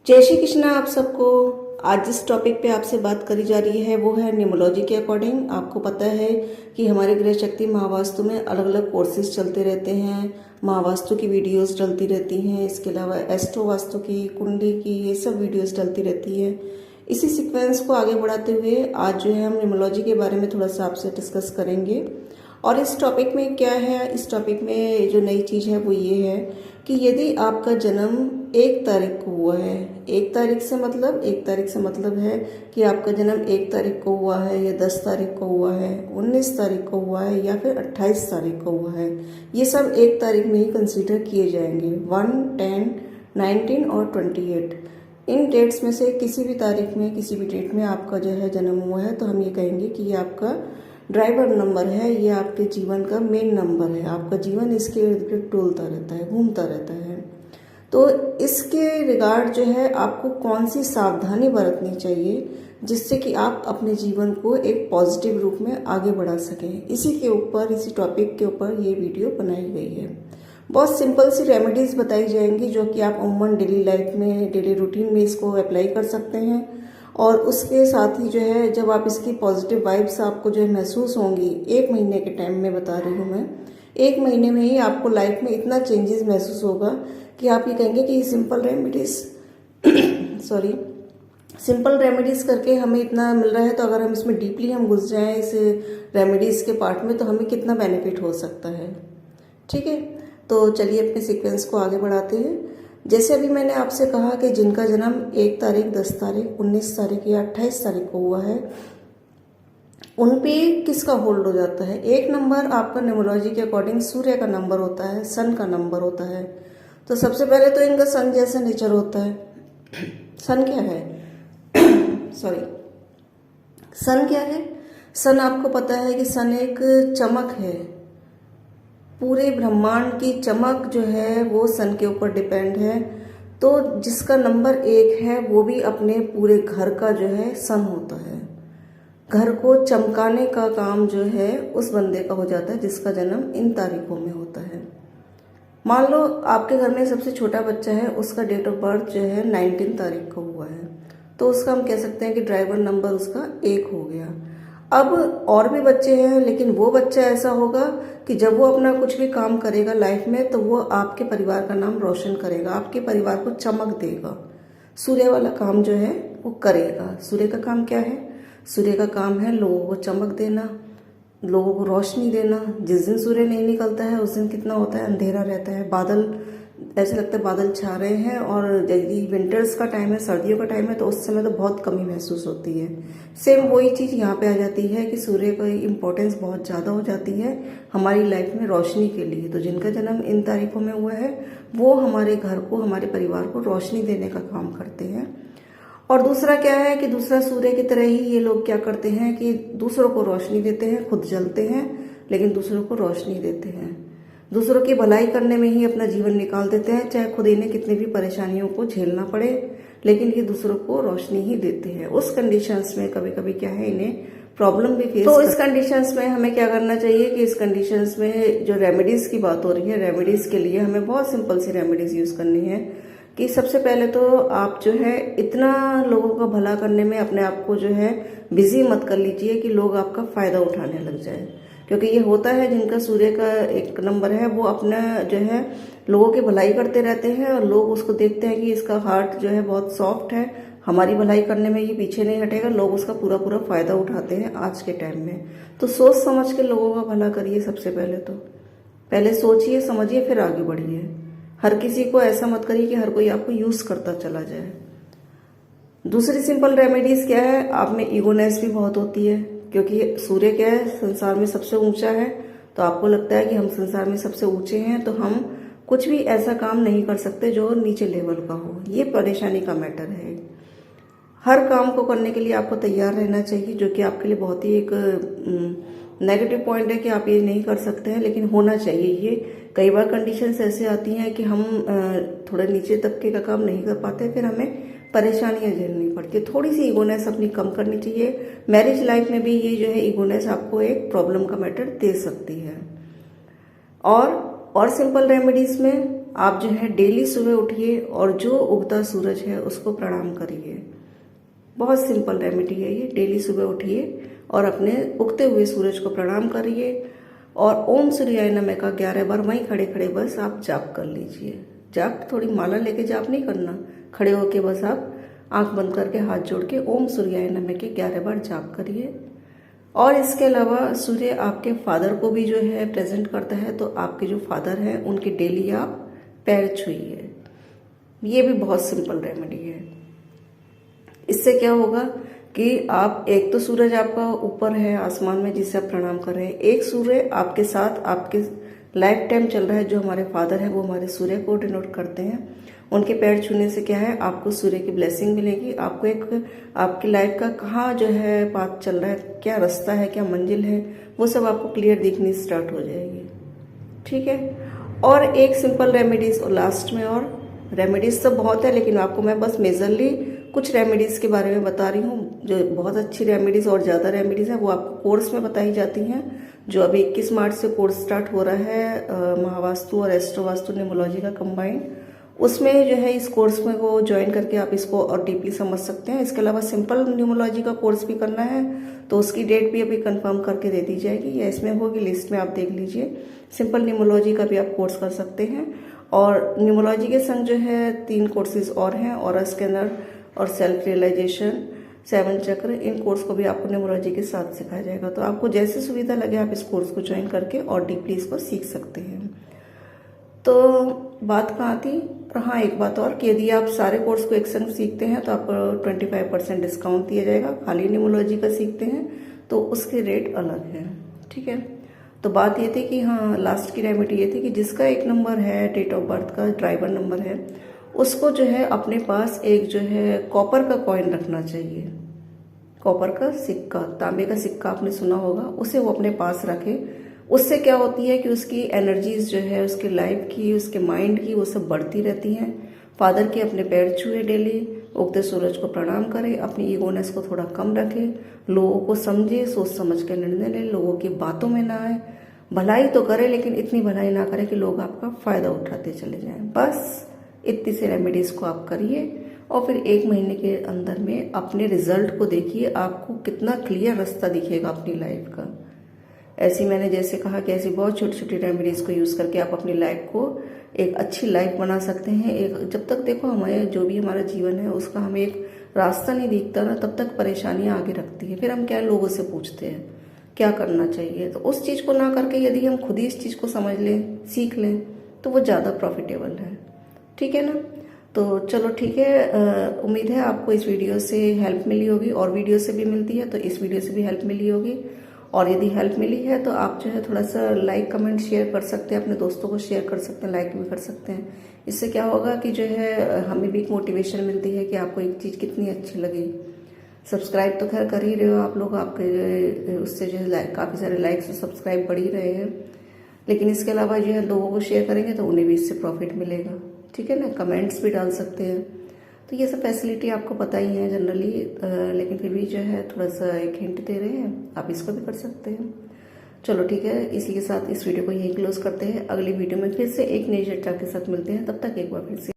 जय श्री कृष्णा आप सबको। आज जिस टॉपिक पे आपसे बात करी जा रही है वो है न्यूमरोलॉजी के अकॉर्डिंग। आपको पता है कि हमारे गृह शक्ति महावास्तु में अलग अलग कोर्सेज चलते रहते हैं, महावास्तु की वीडियोस डलती रहती हैं, इसके अलावा एस्ट्रो वास्तु की, कुंडली की, ये सब वीडियोस डलती रहती है। इसी सीक्वेंस को आगे बढ़ाते हुए आज जो है हम न्यूमरोलॉजी के बारे में थोड़ा सा आपसे डिस्कस करेंगे। और इस टॉपिक में क्या है, इस टॉपिक में जो नई चीज़ है वो ये है कि यदि आपका जन्म 1 तारीख को हुआ है, 1 तारीख से मतलब है कि आपका जन्म 1 तारीख को हुआ है या 10 तारीख को हुआ है, 19 तारीख को हुआ है या फिर 28 तारीख को हुआ है, ये सब 1 तारीख में ही कंसीडर किए जाएंगे। 1, 10, 19 और 28 इन डेट्स में से किसी भी तारीख में, किसी भी डेट में आपका जो है जन्म हुआ है तो हम ये कहेंगे कि ये आपका ड्राइवर नंबर है, ये आपके जीवन का मेन नंबर है। आपका जीवन इसके इर्द गिर्द डोलता रहता है, घूमता रहता है। तो इसके रिगार्ड जो है आपको कौन सी सावधानी बरतनी चाहिए जिससे कि आप अपने जीवन को एक पॉजिटिव रूप में आगे बढ़ा सकें, इसी के ऊपर, इसी टॉपिक के ऊपर ये वीडियो बनाई गई है। बहुत सिंपल सी रेमेडीज बताई जाएंगी जो कि आप अमूमन डेली लाइफ में, डेली रूटीन में इसको अप्लाई कर सकते हैं। और उसके साथ ही जो है जब आप इसकी पॉजिटिव वाइब्स आपको जो है महसूस होंगी, 1 महीने के टाइम में बता रही हूँ मैं, 1 महीने में ही आपको लाइफ में इतना चेंजेस महसूस होगा कि आप ये कहेंगे कि सिंपल रेमेडीज सिंपल रेमेडीज करके हमें इतना मिल रहा है, तो अगर हम इसमें डीपली हम घुस जाएं इस रेमेडीज के पार्ट में तो हमें कितना बेनिफिट हो सकता है। ठीक है, तो चलिए अपने सीक्वेंस को आगे बढ़ाते हैं। जैसे अभी मैंने आपसे कहा कि जिनका जन्म 1 तारीख, 10 तारीख, 19 तारीख या 28 तारीख को हुआ है उन पे किसका होल्ड हो जाता है। 1 नंबर आपका न्यूमरोलॉजी के अकॉर्डिंग सूर्य का नंबर होता है, सन का नंबर होता है। तो सबसे पहले तो इनका सन जैसा नेचर होता है। सन क्या है सन क्या है? सन आपको पता है कि सन एक चमक है। पूरे ब्रह्मांड की चमक जो है वो सन के ऊपर डिपेंड है। तो जिसका नंबर 1 है वो भी अपने पूरे घर का जो है सन होता है। घर को चमकाने का काम जो है उस बंदे का हो जाता है जिसका जन्म इन तारीखों में होता है। मान लो आपके घर में सबसे छोटा बच्चा है, उसका डेट ऑफ बर्थ जो है 19 तारीख को हुआ है, तो उसका हम कह सकते हैं कि ड्राइवर नंबर उसका 1 हो गया। अब और भी बच्चे हैं, लेकिन वो बच्चा ऐसा होगा कि जब वो अपना कुछ भी काम करेगा लाइफ में तो वो आपके परिवार का नाम रोशन करेगा, आपके परिवार को चमक देगा। सूर्य वाला काम जो है वो करेगा। सूर्य का काम क्या है? सूर्य का काम है लोगों को चमक देना, लोगों को रोशनी देना। जिस दिन सूर्य नहीं निकलता है उस दिन कितना होता है, अंधेरा रहता है, बादल ऐसे लगता है बादल छा रहे हैं। और यदि विंटर्स का टाइम है, सर्दियों का टाइम है, तो उस समय तो बहुत कमी महसूस होती है। सेम वही चीज़ यहाँ पे आ जाती है कि सूर्य का इम्पोर्टेंस बहुत ज़्यादा हो जाती है हमारी लाइफ में रोशनी के लिए। तो जिनका जन्म इन तारीखों में हुआ है वो हमारे घर को, हमारे परिवार को रोशनी देने का काम करते हैं। और दूसरा क्या है कि दूसरा सूर्य की तरह ही ये लोग क्या करते हैं कि दूसरों को रोशनी देते हैं, खुद जलते हैं लेकिन दूसरों को रोशनी देते हैं। दूसरों की भलाई करने में ही अपना जीवन निकाल देते हैं, चाहे खुद इन्हें कितनी भी परेशानियों को झेलना पड़े, लेकिन ये दूसरों को रोशनी ही देते हैं। उस कंडीशंस में कभी कभी क्या है, इन्हें प्रॉब्लम भी फेस। तो इस कंडीशंस में हमें क्या करना चाहिए कि इस कंडीशंस में जो रेमेडीज की बात हो रही है, रेमेडीज के लिए हमें बहुत सिंपल सी रेमेडीज यूज करनी है। कि सबसे पहले तो आप जो है इतना लोगों का भला करने में अपने आप को जो है बिजी मत कर लीजिए कि लोग आपका फायदा उठाने लग जाए। क्योंकि ये होता है जिनका सूर्य का 1 नंबर है वो अपना जो है लोगों की भलाई करते रहते हैं और लोग उसको देखते हैं कि इसका हार्ट जो है बहुत सॉफ्ट है, हमारी भलाई करने में ये पीछे नहीं हटेगा। लोग उसका पूरा पूरा फायदा उठाते हैं आज के टाइम में। तो सोच समझ के लोगों का भला करिए। सबसे पहले सोचिए, समझिए, फिर आगे बढ़िए। हर किसी को ऐसा मत करिए कि हर कोई आपको यूज करता चला जाए। दूसरी सिंपल रेमेडीज क्या है, आप में ईगोनेस भी बहुत होती है। क्योंकि सूर्य क्या है, संसार में सबसे ऊंचा है, तो आपको लगता है कि हम संसार में सबसे ऊंचे हैं तो हम कुछ भी ऐसा काम नहीं कर सकते जो नीचे लेवल का हो। ये परेशानी का मैटर है। हर काम को करने के लिए आपको तैयार रहना चाहिए, जो कि आपके लिए बहुत ही एक नेगेटिव पॉइंट है कि आप ये नहीं कर सकते हैं, लेकिन होना चाहिए। ये कई बार कंडीशंस ऐसे आती हैं कि हम थोड़े नीचे तबके का काम नहीं कर पाते, फिर हमें परेशानियां झेलनी पड़ती है। थोड़ी सी ईगोनेस अपनी कम करनी चाहिए। मैरिज लाइफ में भी ये जो है ईगोनेस आपको एक प्रॉब्लम का मैटर दे सकती है। और सिंपल रेमेडीज में आप जो है डेली सुबह उठिए और जो उगता सूरज है उसको प्रणाम करिए। बहुत सिंपल रेमेडी है ये। डेली सुबह उठिए और अपने उगते हुए सूरज को प्रणाम करिए और ओम सूर्याय नमः का 11 बार वहीं खड़े खड़े बस आप जाप कर लीजिए। जाप थोड़ी माला लेके जाप नहीं करना, खड़े होके बस आप आंख बंद करके हाथ जोड़ के ओम सूर्याय नमः के 11 बार जाप करिए। और इसके अलावा सूर्य आपके फादर को भी जो है प्रेजेंट करता है, तो आपके जो फादर हैं उनके डेली आप पैर छुइए। ये भी बहुत सिंपल रेमेडी है। इससे क्या होगा कि आप, एक तो सूरज आपका ऊपर है आसमान में जिसे आप प्रणाम कर रहे हैं, एक सूर्य आपके साथ आपके लाइफ टाइम चल रहा है। जो हमारे फादर है वो हमारे सूर्य को डिनोट करते हैं। उनके पैर छूने से क्या है, आपको सूर्य की ब्लेसिंग मिलेगी। आपको एक आपकी लाइफ का कहाँ जो है पाथ चल रहा है, क्या रास्ता है, क्या मंजिल है, वो सब आपको क्लियर दिखनी स्टार्ट हो जाएगी। ठीक है। और एक सिंपल रेमेडीज और लास्ट में, और रेमेडीज तो बहुत है लेकिन आपको मैं बस मेजरली कुछ रेमेडीज के बारे में बता रही हूँ। जो बहुत अच्छी रेमेडीज और ज़्यादा रेमेडीज है वो आपको कोर्स में बताई जाती हैं, जो अभी 21 मार्च से कोर्स स्टार्ट हो रहा है महावास्तु और एस्ट्रोवास्तु न्यूमोलॉजी का कंबाइंड। उसमें जो है इस कोर्स में वो ज्वाइन करके आप इसको और डीपली समझ सकते हैं। इसके अलावा सिंपल न्यूमोलॉजी का कोर्स भी करना है तो उसकी डेट भी अभी कंफर्म करके दे दी जाएगी, या इसमें होगी लिस्ट में, आप देख लीजिए। सिंपल न्यूमोलॉजी का भी आप कोर्स कर सकते हैं। और न्यूमोलॉजी के संग जो है 3 कोर्सेज और हैं, ऑरा स्कैनर और सेल्फ रियलाइजेशन, 7 चक्र। इन कोर्स को भी आपको न्यूमोलॉजी के साथ सिखाया जाएगा। तो आपको जैसे सुविधा लगे आप इस कोर्स को ज्वाइन करके और डीपली इसको सीख सकते हैं। तो बात कहाँ थी? हाँ, एक बात और कि यदि आप सारे कोर्स को एक संग सीखते हैं तो आपको 25% डिस्काउंट दिया जाएगा। खाली न्यूमोलॉजी का सीखते हैं तो उसके रेट अलग है। ठीक है। तो बात ये थी कि हाँ, लास्ट की रेमेडी ये थी कि जिसका 1 नंबर है, डेट ऑफ बर्थ का ड्राइवर नंबर है, उसको जो है अपने पास एक जो है कॉपर का कॉइन रखना चाहिए। कॉपर का सिक्का, तांबे का सिक्का आपने सुना होगा, उसे वो अपने पास रखे। उससे क्या होती है कि उसकी एनर्जीज जो है उसकी लाइफ की, उसके माइंड की, वो सब बढ़ती रहती हैं। फादर के अपने पैर छुए, डेली उगते सूरज को प्रणाम करें, अपनी ईगोनेस को थोड़ा कम रखें, लोगों को समझे, सोच समझ के निर्णय ले, लोगों की बातों में ना आए। भलाई तो करे लेकिन इतनी भलाई ना करे कि लोग आपका फायदा उठाते चले जाएं। बस इतनी सी रेमेडीज को आप करिए और फिर 1 महीने के अंदर में अपने रिजल्ट को देखिए, आपको कितना क्लियर रास्ता दिखेगा अपनी लाइफ का। ऐसी मैंने जैसे कहा कि ऐसी बहुत छोटी छोटी रेमेडीज को यूज करके आप अपनी लाइफ को एक अच्छी लाइफ बना सकते हैं। एक, जब तक देखो हमें जो भी हमारा जीवन है उसका हमें एक रास्ता नहीं दिखता ना, तब तक परेशानियां आगे रखती है। फिर हम क्या लोगों से पूछते हैं क्या करना चाहिए। तो उस चीज को ना करके यदि हम खुद ही इस चीज को समझ लें, सीख लें, तो वो ज्यादा प्रॉफिटेबल है। ठीक है ना। तो चलो ठीक है, उम्मीद है आपको इस वीडियो से हेल्प मिली होगी, और वीडियो से भी मिलती है तो इस वीडियो से भी हेल्प मिली होगी। और यदि हेल्प मिली है तो आप जो है थोड़ा सा लाइक कमेंट शेयर कर सकते हैं, अपने दोस्तों को शेयर कर सकते हैं, लाइक भी कर सकते हैं। इससे क्या होगा कि जो है हमें भी एक मोटिवेशन मिलती है कि आपको एक चीज़ कितनी अच्छी लगी। सब्सक्राइब तो खैर कर ही रहे हो आप लोग, आपके उससे जो है काफ़ी सारे लाइक्स और सब्सक्राइब बढ़ ही रहे हैं, लेकिन इसके अलावा जो है लोगों को शेयर करेंगे तो उन्हें भी इससे प्रॉफिट मिलेगा। ठीक है ना। कमेंट्स भी डाल सकते हैं। तो ये सब फैसिलिटी आपको पता ही है जनरली, लेकिन फिर भी जो है थोड़ा सा एक हिंट दे रहे हैं, आप इसको भी कर सकते हैं। चलो ठीक है, इसी के साथ इस वीडियो को यही क्लोज करते हैं। अगली वीडियो में फिर से एक नई चर्चा के साथ मिलते हैं। तब तक एक बार फिर से